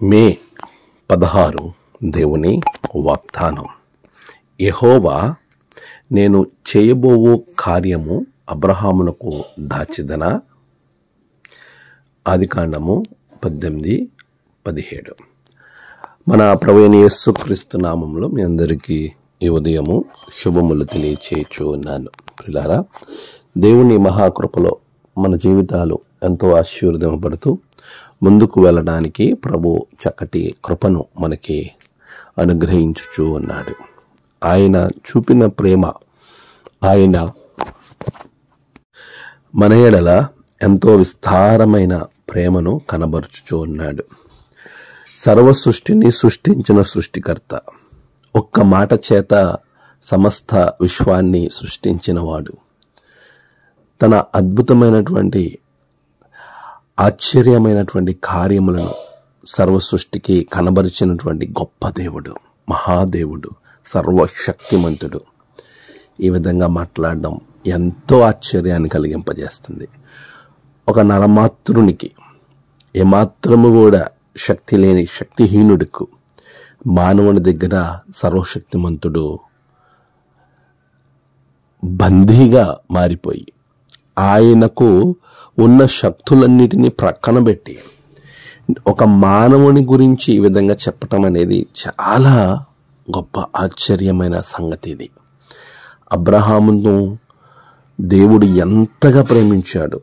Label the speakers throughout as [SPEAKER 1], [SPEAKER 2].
[SPEAKER 1] మే 16 దేవుని వాగ్దానం. యెహోవా నేను చేయబోవు కార్యము అబ్రహామునకు దాచెదనా. ఆదికాండము 18:17. మన ప్రభువైన యేసుక్రీస్తు నామములో మీ అందరికీ ఈ ఉదయము శుభములు తెలియచేయచ్చు ఉన్నాను. ప్రియులారా, దేవుని మహాకృపలో మన జీవితాలు ఎంతో ఆశీర్వదింపబడుతూ ముందుకు వెళ్ళడానికి ప్రభు చక్కటి కృపను మనకి అనుగ్రహించుచూ ఉన్నాడు. ఆయన చూపిన ప్రేమ, ఆయన మన ఎడల ఎంతో విస్తారమైన ప్రేమను కనబరుచుచూ ఉన్నాడు. సర్వ సృష్టిని సృష్టించిన సృష్టికర్త, ఒక్క మాట చేత సమస్త విశ్వాన్ని సృష్టించినవాడు, తన అద్భుతమైనటువంటి ఆశ్చర్యమైనటువంటి కార్యములను సర్వ సృష్టికి కనబరిచినటువంటి గొప్ప దేవుడు, మహాదేవుడు, సర్వశక్తిమంతుడు. ఈ విధంగా మాట్లాడడం ఎంతో ఆశ్చర్యాన్ని కలిగింపజేస్తుంది. ఒక నరమాత్రునికి, ఏమాత్రము కూడా శక్తి లేని శక్తిహీనుడికి మానవుని దగ్గర సర్వశక్తిమంతుడు బందీగా మారిపోయి ఆయనకు ఉన్న శక్తులన్నిటినీ ప్రక్కన పెట్టి ఒక మానవుని గురించి ఈ విధంగా చెప్పటం అనేది చాలా గొప్ప ఆశ్చర్యమైన సంగతి. ఇది అబ్రహామును దేవుడు ఎంతగా ప్రేమించాడు,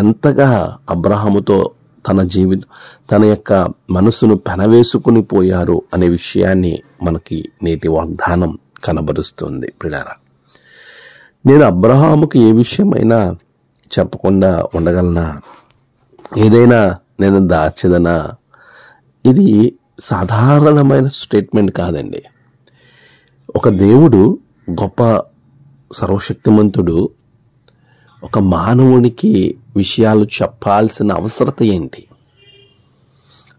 [SPEAKER 1] ఎంతగా అబ్రహాముతో తన యొక్క మనసును పెనవేసుకుని పోయారు అనే విషయాన్ని మనకి నేటి వాగ్దానం కనబరుస్తుంది. ప్రియులారా, నేను అబ్రహాముకి ఏ విషయమైనా చెప్పకుండా ఉండగలనా? ఏదైనా నేను దాచెదనా? ఇది సాధారణమైన స్టేట్మెంట్ కాదండి. ఒక దేవుడు, గొప్ప సర్వశక్తిమంతుడు ఒక మానవునికి విషయాలు చెప్పాల్సిన అవసరత ఏంటి?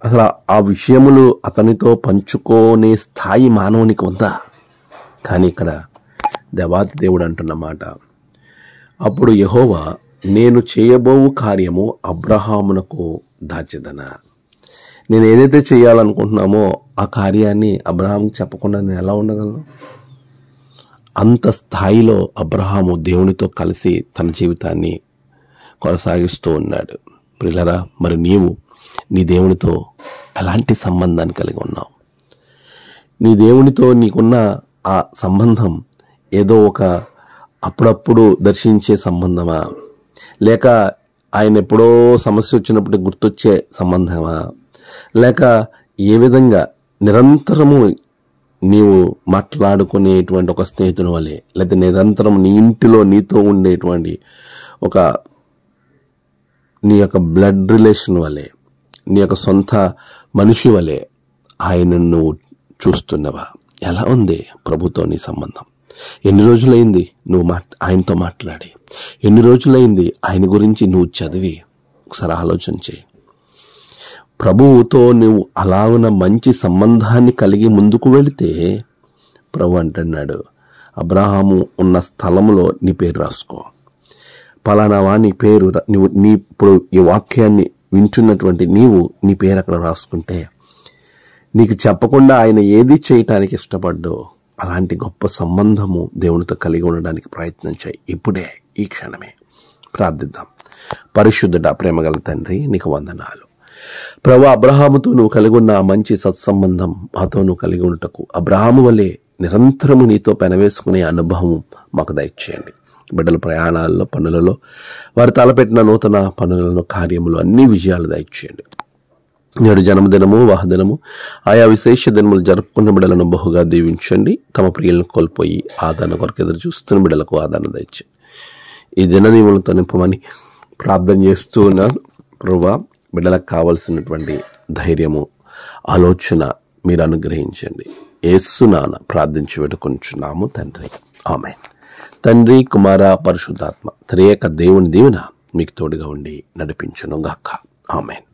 [SPEAKER 1] అసలు ఆ విషయములు అతనితో పంచుకోనే స్థాయి మానవునికి ఉందా? కానీ ఇక్కడ దేవాతి దేవుడు అంటున్న మాట, అప్పుడు యెహోవా నేను చేయబోవు కార్యము అబ్రహామునకు దాచెదనా. నేను ఏదైతే చేయాలనుకుంటున్నామో ఆ కార్యాన్ని అబ్రహాంకి చెప్పకుండా నేను ఎలా ఉండగలను? అంత స్థాయిలో అబ్రహాము దేవునితో కలిసి తన జీవితాన్ని కొనసాగిస్తూ ఉన్నాడు. ప్రియులారా, మరి నీవు నీ దేవునితో ఎలాంటి సంబంధాన్ని కలిగి ఉన్నావు? నీ దేవునితో నీకున్న ఆ సంబంధం ఏదో ఒక అప్పుడప్పుడు దర్శించే సంబంధమా, లేక ఆయన ఎప్పుడో సమస్య వచ్చినప్పుడు గుర్తొచ్చే సంబంధమా, లేక ఏ విధంగా నిరంతరము నీవు మాట్లాడుకునేటువంటి ఒక స్నేహితుని వలె, లేకపోతే నిరంతరం నీ ఇంటిలో నీతో ఉండేటువంటి ఒక నీ యొక్క బ్లడ్ రిలేషన్ వలె, నీ యొక్క సొంత మనిషి వలె ఆయనను నువ్వు చూస్తున్నవా? ఎలా ఉంది ప్రభుతో నీ సంబంధం? ఎన్ని రోజులైంది నువ్వు ఆయనతో మాట్లాడి? ఎన్ని రోజులైంది ఆయన గురించి నువ్వు చదివి? ఒకసారి ఆలోచన చేయి. ప్రభువుతో నువ్వు అలాగున మంచి సంబంధాన్ని కలిగి ముందుకు వెళితే ప్రభు అంటున్నాడు, అబ్రహాము ఉన్న స్థలములో నీ పేరు రాసుకో. పలానావా నీ పేరు ఇప్పుడు ఈ వాక్యాన్ని వింటున్నటువంటి నీవు నీ పేరు అక్కడ రాసుకుంటే నీకు చెప్పకుండా ఆయన ఏది చేయటానికి ఇష్టపడ్డో అలాంటి గొప్ప సంబంధము దేవునితో కలిగి ఉండడానికి ప్రయత్నం చేయి. ఇప్పుడే, ఈ క్షణమే ప్రార్థిద్దాం. పరిశుద్ధుడా, ప్రేమగల తండ్రి, నీకు వందనాలు. ప్రభు, అబ్రహాముతో నువ్వు కలిగి ఉన్న మంచి సత్సంబంధం మాతో నువ్వు కలిగి ఉండటకు అబ్రహాము వలె నిరంతరము నీతో పెనవేసుకునే అనుభవం మాకు దయచేయండి. బిడ్డల ప్రయాణాల్లో, పనులలో, వారు తలపెట్టిన నూతన పనులను, కార్యములు అన్ని విజయాలు దయచేయండి. నేడు జన్మదినము, వాహదినము, ఆయా విశేష దినములు జరుపుకున్న బిడ్డలను బహుగా దీవించండి. తమ ప్రియులను కోల్పోయి ఆదరణ కొరకు ఎదురు చూస్తున్న బిడ్డలకు ఆదరణ దయచేయండి. ఈ దినదీవులతో నింపమని ప్రార్థన చేస్తూ ఉన్నాను. ప్రభువా, బిడ్డలకు కావలసినటువంటి ధైర్యము, ఆలోచన మీరు అనుగ్రహించండి. యేసునామమున ప్రార్థించి వేడుకొనుచున్నాము తండ్రి, ఆమేన్. తండ్రి, కుమార, పరిశుద్ధాత్మ త్రియేక దేవుని దీవెన మీకు తోడుగా ఉండి నడిపించును గాక. ఆమేన్.